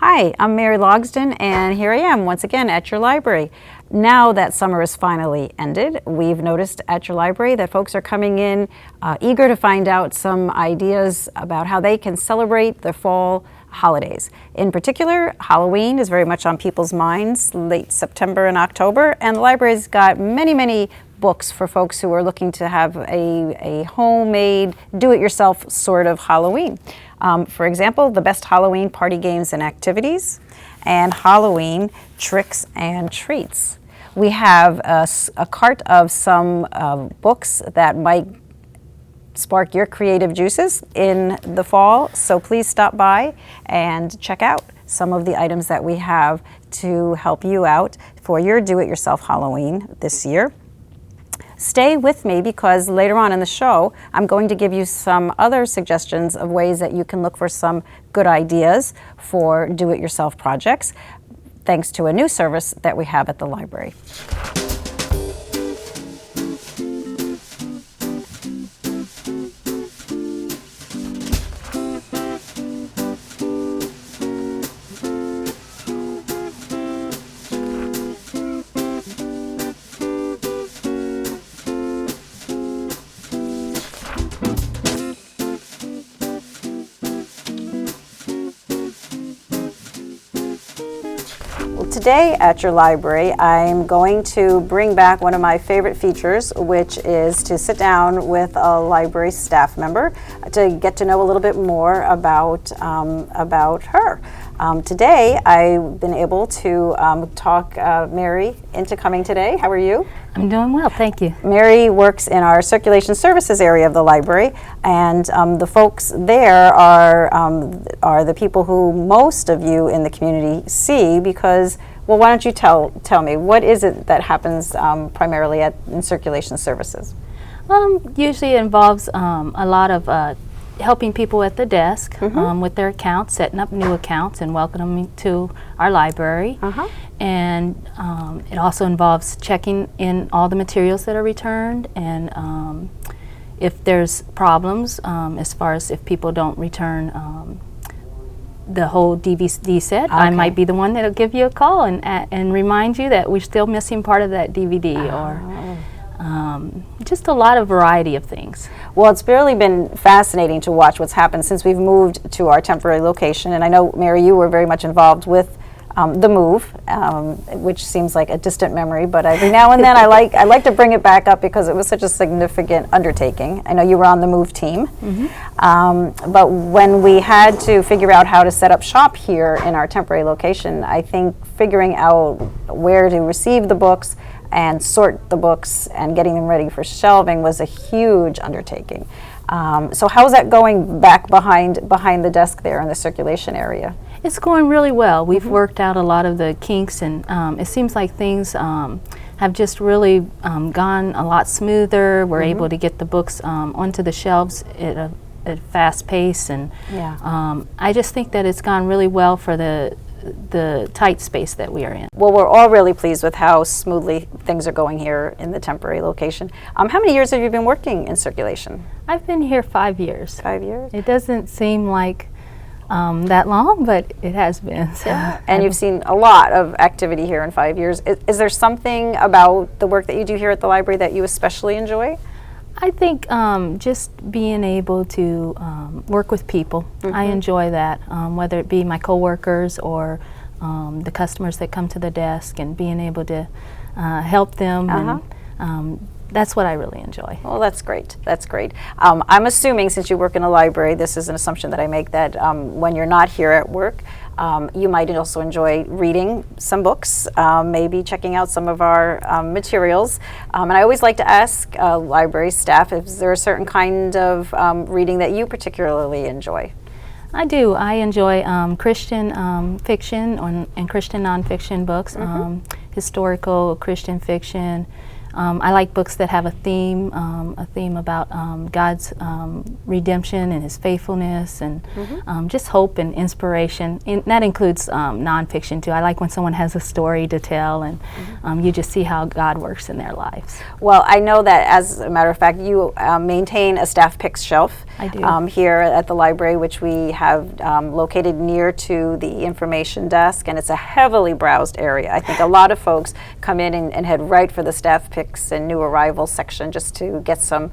Hi, I'm Mary Logsdon, and here I am once again at your library. Now that summer is finally ended, we've noticed at your library that folks are coming in eager to find out some ideas about how they can celebrate the fall holidays. In particular, Halloween is very much on people's minds, late September and October, and the library's got many books for folks who are looking to have a homemade, do-it-yourself sort of Halloween. For example, the best Halloween party games and activities, and Halloween tricks and treats. We have a cart of some books that might spark your creative juices in the fall, so please stop by and check out some of the items that we have to help you out for your do-it-yourself Halloween this year. Stay with me because later on in the show, I'm going to give you some other suggestions of ways that you can look for some good ideas for do-it-yourself projects, thanks to a new service that we have at the library. Today at your library, I'm going to bring back one of my favorite features, which is to sit down with a library staff member to get to know a little bit more about her. Today, I've been able to talk Mary into coming today. How are you? I'm doing well, thank you. Mary works in our circulation services area of the library, and the folks there are the people who most of you in the community see because, well, why don't you tell me, what is it that happens primarily in circulation services? Usually it involves a lot of helping people at the desk with their accounts, setting up new accounts and welcoming them to our library. And it also involves checking in all the materials that are returned, and if there's problems as far as if people don't return the whole DVD set, I might be the one that'll give you a call and remind you that we're still missing part of that DVD or just a lot of variety of things. Well, it's really been fascinating to watch what's happened since we've moved to our temporary location, and I know, Mary, you were very much involved with the move, which seems like a distant memory, but every now and then I like to bring it back up because it was such a significant undertaking. I know you were on the move team, but when we had to figure out how to set up shop here in our temporary location, I think figuring out where to receive the books and sort the books and getting them ready for shelving was a huge undertaking. So how's that going back behind the desk there in the circulation area? It's going really well. We've worked out a lot of the kinks, and it seems like things have just really gone a lot smoother. We're able to get the books onto the shelves at a fast pace, and I just think that it's gone really well for the tight space that we are in. Well, we're all really pleased with how smoothly things are going here in the temporary location. How many years have you been working in circulation? I've been here 5 years. 5 years? It doesn't seem like that long, but it has been. So. Yeah. And you've seen a lot of activity here in 5 years. Is there something about the work that you do here at the library that you especially enjoy? I think just being able to work with people. I enjoy that, whether it be my coworkers or the customers that come to the desk, and being able to help them. And, that's what I really enjoy. Well, that's great. That's great. I'm assuming, since you work in a library, this is an assumption that I make, that when you're not here at work, you might also enjoy reading some books, maybe checking out some of our materials. And I always like to ask library staff, is there a certain kind of reading that you particularly enjoy? I do. I enjoy Christian fiction and Christian nonfiction books, historical Christian fiction. I like books that have a theme about God's redemption and His faithfulness, and just hope and inspiration. And that includes nonfiction too. I like when someone has a story to tell, and you just see how God works in their lives. Well, I know that, as a matter of fact, you maintain a staff picks shelf I do. Here at the library, which we have located near to the information desk, and it's a heavily browsed area. I think a lot of folks come in and head right for the staff picks and new arrivals section just to get some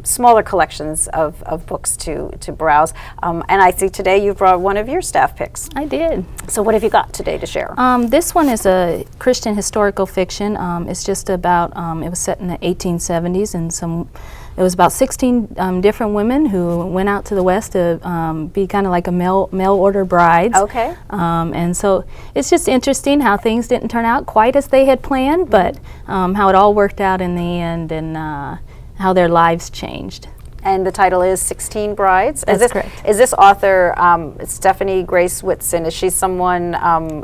smaller collections of books to browse. And I see today you brought one of your staff picks. I did. So what have you got today to share? This one is a Christian historical fiction. It's just about, it was set in the 1870s, and it was about 16 different women who went out to the West to be kind of like a mail order brides. Okay. And so it's just interesting how things didn't turn out quite as they had planned, but how it all worked out in the end, and how their lives changed. And the title is 16 Brides. That's correct. Is this author Stephanie Grace Whitson? Is she someone?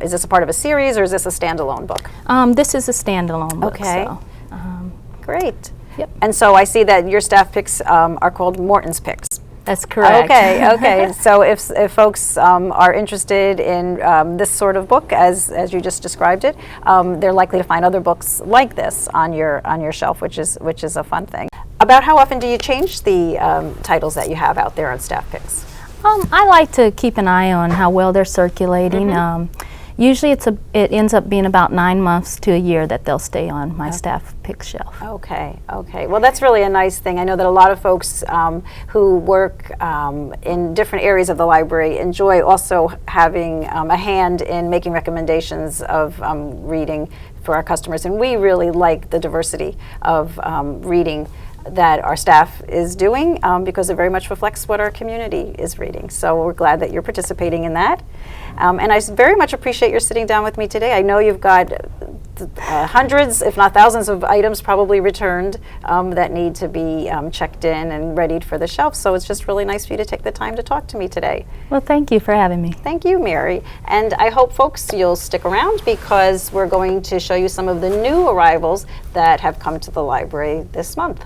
Is this a part of a series, or is this a standalone book? This is a standalone book. Okay. So, Great. Yep. And so I see that your staff picks are called Morton's Picks. that's correct. Okay. So if folks are interested in this sort of book, as you just described it, they're likely to find other books like this on your shelf, which is a fun thing. About how often do you change the titles that you have out there on staff picks? I like to keep an eye on how well they're circulating. Usually it ends up being about 9 months to a year that they'll stay on my staff pick shelf. Okay. Well, that's really a nice thing. I know that a lot of folks who work in different areas of the library enjoy also having a hand in making recommendations of reading for our customers, and we really like the diversity of reading that our staff is doing because it very much reflects what our community is reading. So we're glad that you're participating in that. And I very much appreciate your sitting down with me today. I know you've got hundreds, if not thousands, of items probably returned that need to be checked in and readied for the shelf. So it's just really nice for you to take the time to talk to me today. Well, thank you for having me. Thank you, Mary. And I hope, folks, you'll stick around because we're going to show you some of the new arrivals that have come to the library this month.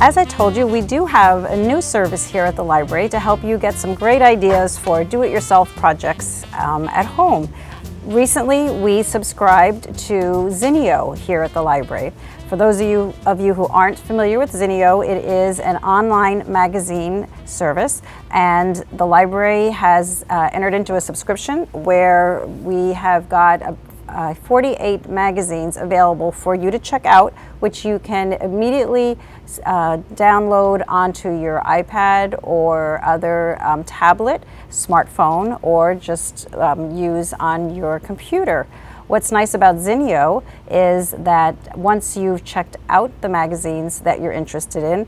As I told you, we do have a new service here at the library to help you get some great ideas for do-it-yourself projects at home. Recently, we subscribed to Zinio here at the library. For those of you who aren't familiar with Zinio, it is an online magazine service, and the library has entered into a subscription where we have got 48 magazines available for you to check out, which you can immediately download onto your iPad or other tablet, smartphone, or just use on your computer. What's nice about Zinio is that once you've checked out the magazines that you're interested in,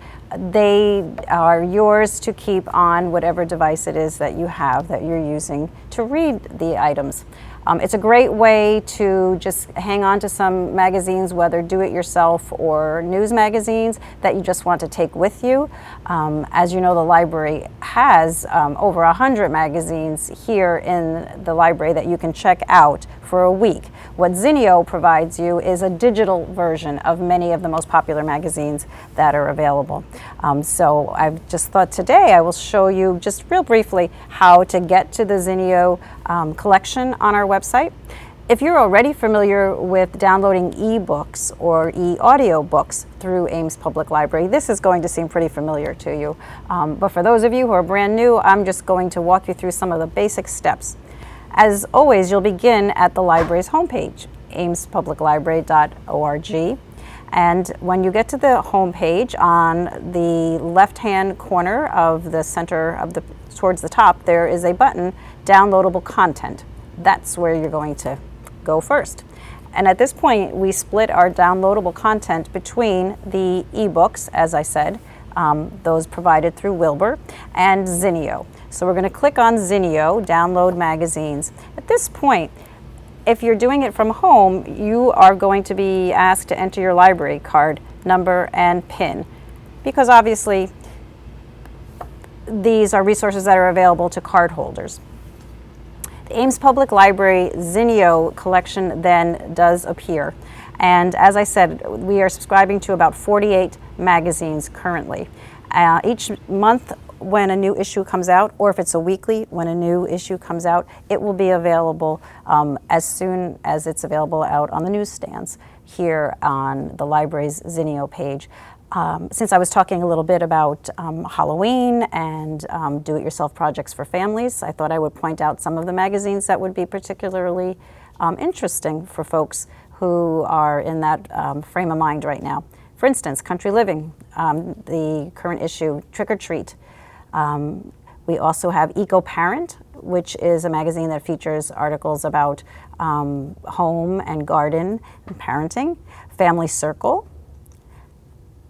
they are yours to keep on whatever device it is that you have that you're using to read the items. It's a great way to just hang on to some magazines, whether do-it-yourself or news magazines that you just want to take with you. As you know, the library has over 100 magazines here in the library that you can check out for a week. What Zinio provides you is a digital version of many of the most popular magazines that are available. So I've just thought today I will show you just real briefly how to get to the Zinio collection on our website. If you're already familiar with downloading e-books or e-audio books through Ames Public Library, this is going to seem pretty familiar to you. But for those of you who are brand new, I'm just going to walk you through some of the basic steps. As always, you'll begin at the library's homepage, amespubliclibrary.org. And when you get to the homepage, on the left-hand corner of the center of towards the top, there is a button, Downloadable Content. That's where you're going to go first. And at this point, we split our downloadable content between the ebooks, as I said, those provided through Wilbur, and Zinio. So we're going to click on Zinio, Download Magazines. At this point, if you're doing it from home, you are going to be asked to enter your library card number and PIN, because obviously these are resources that are available to card holders. The Ames Public Library Zinio collection then does appear. And as I said, we are subscribing to about 48 magazines currently. Each month when a new issue comes out, or if it's a weekly when a new issue comes out, it will be available as soon as it's available out on the newsstands here on the library's Zinio page. Since I was talking a little bit about Halloween and do-it-yourself projects for families, I thought I would point out some of the magazines that would be particularly interesting for folks who are in that frame of mind right now. For instance, Country Living, the current issue, Trick or Treat. We also have Eco Parent, which is a magazine that features articles about home and garden and parenting. Family Circle,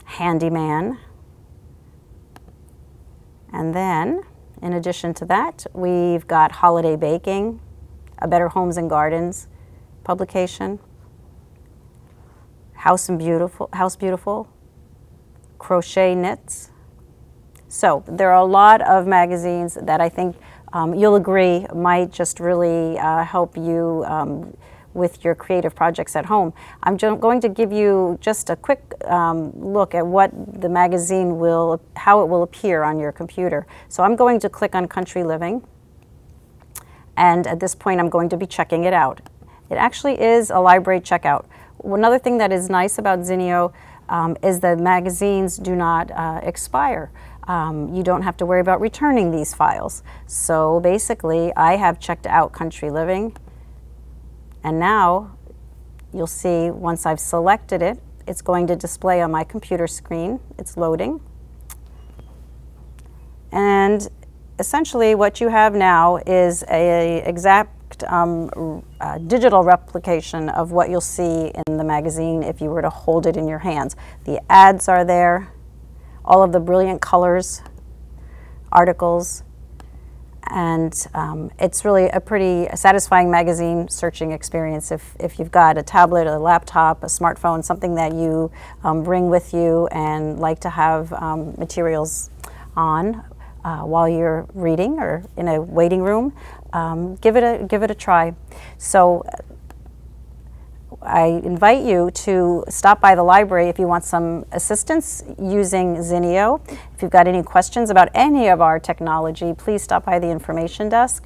Handyman, and then in addition to that, we've got Holiday Baking, A Better Homes and Gardens publication, House Beautiful, Crochet Knits. So there are a lot of magazines that I think you'll agree might just really help you with your creative projects at home. I'm going to give you just a quick look at what the magazine how it will appear on your computer. So I'm going to click on Country Living, and at this point I'm going to be checking it out. It actually is a library checkout. Another thing that is nice about Zinio is that magazines do not expire. You don't have to worry about returning these files. So basically, I have checked out Country Living, and now you'll see once I've selected it, it's going to display on my computer screen. It's loading. And essentially what you have now is an exact digital replication of what you'll see in the magazine if you were to hold it in your hands. The ads are there, all of the brilliant colors, articles, and it's really a pretty satisfying magazine searching experience if you've got a tablet, a laptop, a smartphone, something that you bring with you and like to have materials on while you're reading or in a waiting room. Give it a try. So I invite you to stop by the library if you want some assistance using Zinio. If you've got any questions about any of our technology, please stop by the information desk.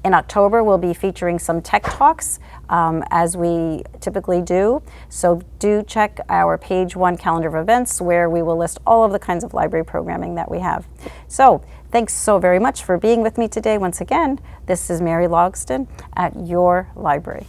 In October, we'll be featuring some tech talks as we typically do. So do check our page 1 calendar of events where we will list all of the kinds of library programming that we have. So thanks so very much for being with me today. Once again, this is Mary Logsdon at your library.